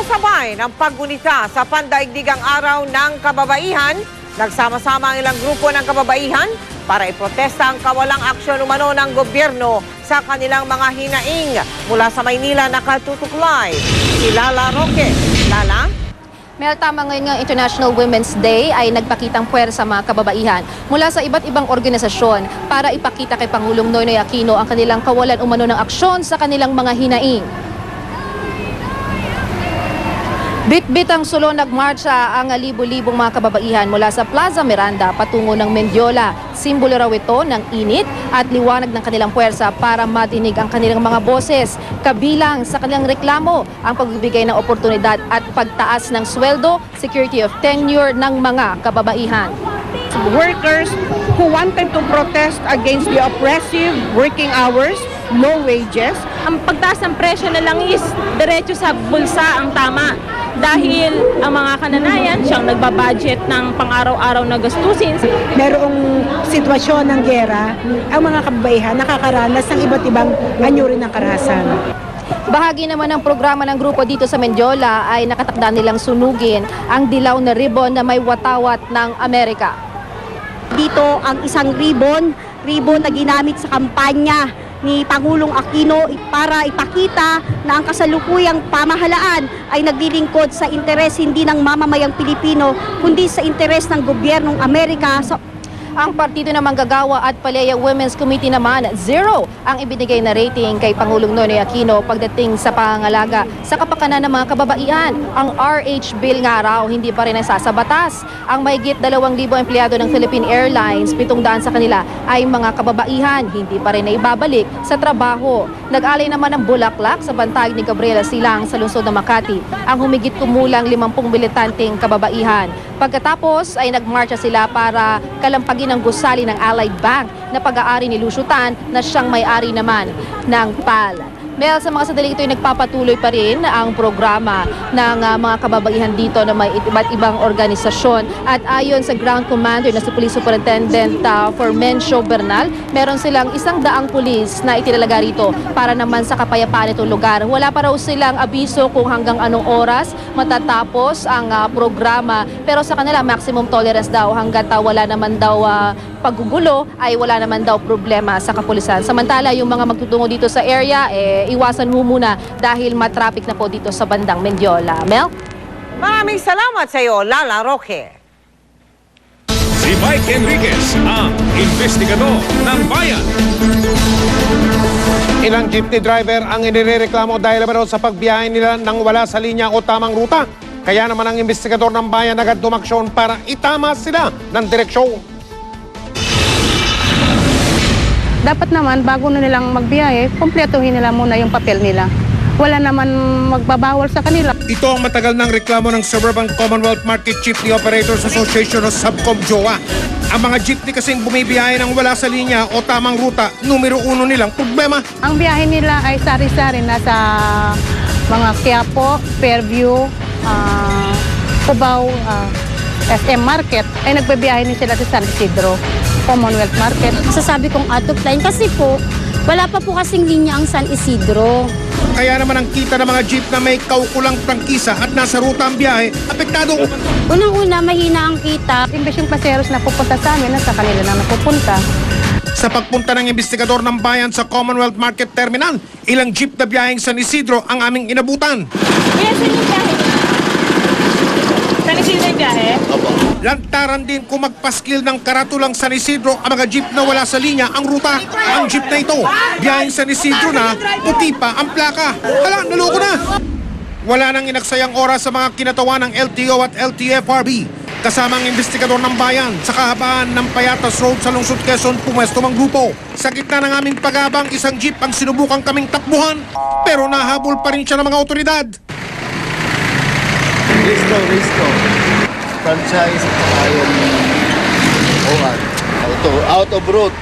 Kasabay ng paggunita sa pandaigdigang araw ng kababaihan, nagsama-sama ang ilang grupo ng kababaihan para iprotesta ang kawalang aksyon umano ng gobyerno sa kanilang mga hinaing. Mula sa Maynila nakatutuklay si Lala Roque. Lala? Mel, tama ngayong International Women's Day ay nagpakitang puwersa mga kababaihan mula sa iba't ibang organisasyon para ipakita kay Pangulong Noynoy Aquino ang kanilang kawalan umano ng aksyon sa kanilang mga hinaing. Bit-bit ang sulo nagmarcha ang libo-libong mga kababaihan mula sa Plaza Miranda patungo ng Mendiola. Simbolo raw ito ng init at liwanag ng kanilang puwersa para madinig ang kanilang mga boses. Kabilang sa kanilang reklamo ang pagbibigay ng oportunidad at pagtaas ng sweldo, security of tenure ng mga kababaihan. Workers who wanted to protest against the oppressive working hours, low wages. Ang pagtaas ng presyo na lang is diretso sa bulsa ang tama. Dahil ang mga kananayan siyang nagbabudget ng pang-araw-araw na gastusin. Merong sitwasyon ng giyera, ang mga kababaihan nakakaranas ng iba't ibang anyo rin ng karahasan. Bahagi naman ng programa ng grupo dito sa Mendiola ay nakatakda nilang sunugin ang dilaw na ribbon na may watawat ng Amerika. Dito ang isang ribbon na ginamit sa kampanya ni Pangulong Aquino para ipakita na ang kasalukuyang pamahalaan ay naglilingkod sa interes hindi ng mamamayang Pilipino kundi sa interes ng gobyernong Amerika. Ang Partido ng Manggagawa at Palaya Women's Committee naman, 0 ang ibinigay na rating kay Pangulong Noynoy Aquino pagdating sa pangangalaga sa kapakanan ng mga kababaihan. Ang RH Bill nga raw hindi pa rin nasasabatas. Ang mahigit 2,000 empleyado ng Philippine Airlines, 700 sa kanila ay mga kababaihan, hindi pa rin naibabalik sa trabaho. Nag-alay naman ng bulaklak sa bantay ni Gabriela Silang sa lungsod ng Makati ang humigit kumulang 50 militanteng kababaihan. Pagkatapos ay nagmarcha sila para kalampagin ang gusali ng Allied Bank na pag-aari ni Lucio Tan na siyang may-ari naman ng PAL. Mel, sa mga sandaling ito ay nagpapatuloy pa rin ang programa ng mga kababaihan dito na may iba't ibang organisasyon. At ayon sa Ground Commander na si Police Superintendent Formencio Bernal, meron silang 100 pulis na itinalaga rito para naman sa kapayapaan itong lugar. Wala pa raw silang abiso kung hanggang anong oras matatapos ang programa. Pero sa kanila, maximum tolerance daw hanggat wala naman daw paggugulo ay wala naman daw problema sa kapulisan. Samantala, yung mga magtutungo dito sa area, iwasan ho muna dahil matraffic na po dito sa bandang Mendiola. Mel? Maraming salamat sa iyo, Lala Roque. Si Mike Enriquez, ang investigador ng bayan. Ilang jeepney driver ang inireklamo dahil naman sa pagbiyahe nila nang wala sa linya o tamang ruta. Kaya naman ang investigador ng bayan agad dumaksyon para itama sila ng direksyon. Dapat naman, bago na nilang magbiyahe, kumpletuhin nila muna yung papel nila. Wala naman magbabawal sa kanila. Ito ang matagal ng reklamo ng Suburban Commonwealth Market Jeepney Operators Association o Subcom-JOA. Ang mga jeepney kasing bumibiyahe ng wala sa linya o tamang ruta, numero 1 nilang problema. Ang biyahe nila ay sari-sari na sa mga Quiapo, Fairview, Cubao, SM Market, ay nagbabiyahe din sila sa San Isidro, Commonwealth Market. Sasabi kong out of line kasi po, wala pa po kasing linya ang San Isidro. Kaya naman ang kita ng mga jeep na may kaukulang prangkisa at nasa ruta ang biyahe, apektado. Unang-una, mahina ang kita. Imbes yung paseros na pupunta sa amin, nasa kanila na napupunta. Sa pagpunta ng investigador ng bayan sa Commonwealth Market Terminal, ilang jeep na biyaheng San Isidro ang aming inabutan. Kaya saan yung biyahe? San Isidro yung biyahe? Lantaran din kung magpaskil ng karatulang San Isidro ang mga jeep na wala sa linya ang ruta. Ang jeep na ito, biyaheng San Isidro na, puti pa ang plaka. Hala, naloko na! Wala nang inaksayang oras sa mga kinatawa ng LTO at LTFRB. Kasamang investigador ng bayan sa kahabaan ng Payatas Road sa lungsod Quezon, pumesto ang grupo. Sa gitna ng aming pag-abang, isang jeep ang sinubukan kaming takbuhan, pero nahabol pa rin siya ng mga otoridad. Risto. Franchise ayon OR. Ito, out of route.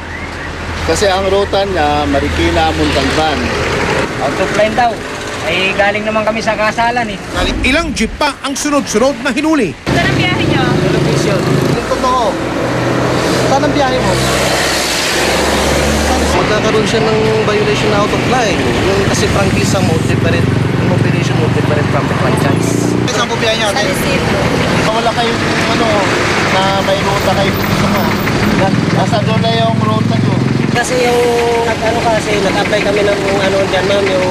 Kasi ang ruta niya, Marikina, Montalban. Out of line daw. Ay galing naman kami sa kasalan eh. Ilang jeep pa ang sunod-sunod na hinuli. Saan ang biyahe nyo? Television. Yung totoo. Saan ang biyahe mo? Magkakaroon siya ng violation out of line. Yung kasi prangkisa mo, different. Yung operation mo, different from the franchise. po biyahe niya? Sa Isidro. Wala kayong na may ruta kayo sama. Nasa doon na yung ruta nyo. Kasi yung nag-apply kami ng dyan ma'am, yung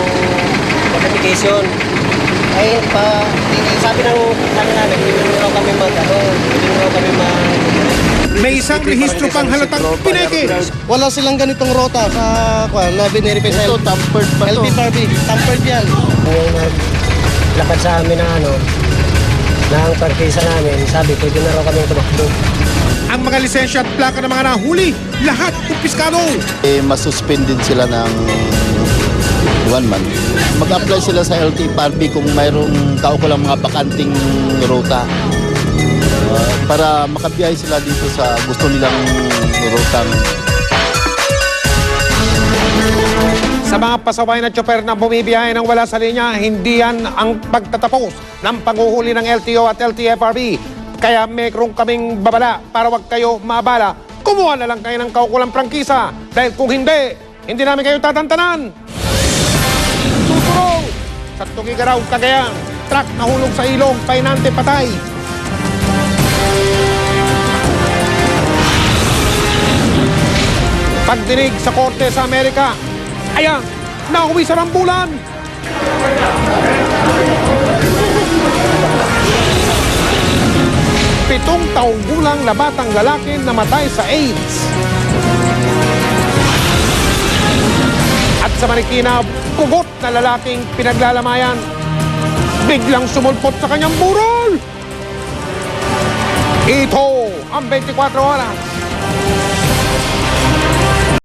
notification. Ay, sabi ng namin, hindi raw kami May isang rehistro pang halatang pineke. Wala silang ganitong rota sa na biniripay sa ito, tampered pa ito. LTFRB, tampered yan. Yung naglakad sa amin ng parkisa namin, sabi, pwede na raw kami tumakbo. Ang mga lisensya at plaka ng mga nahuli, lahat kumpiskado. Masuspend din sila ng 1 month. Mag-apply sila sa LTFRB kung mayroong kaukulang mga bakanting ruta para makabiyahe sila dito sa gusto nilang rutang. Sa mga pasaway na tsoper na bumibiyahe ng wala sa linya, hindi yan ang pagtatapos ng panghuhuli ng LTO at LTFRB. Kaya mayroong kaming babala para wag kayo maabala. Kumuha na lang kayo ng kaukulang prangkisa dahil kung hindi namin kayo tatantanan. Susurong sa Tugigaraw, Cagayan, truck nahulog sa ilog, painante patay. Pagdinig sa korte sa Amerika, ayan, nauwi sa rambulan. Pitong taong gulang na batang lalaki namatay sa AIDS. At sa Marikina, pugot na lalaking pinaglalamayan, biglang sumulpot sa kanyang burol. Ito ang 24 oras.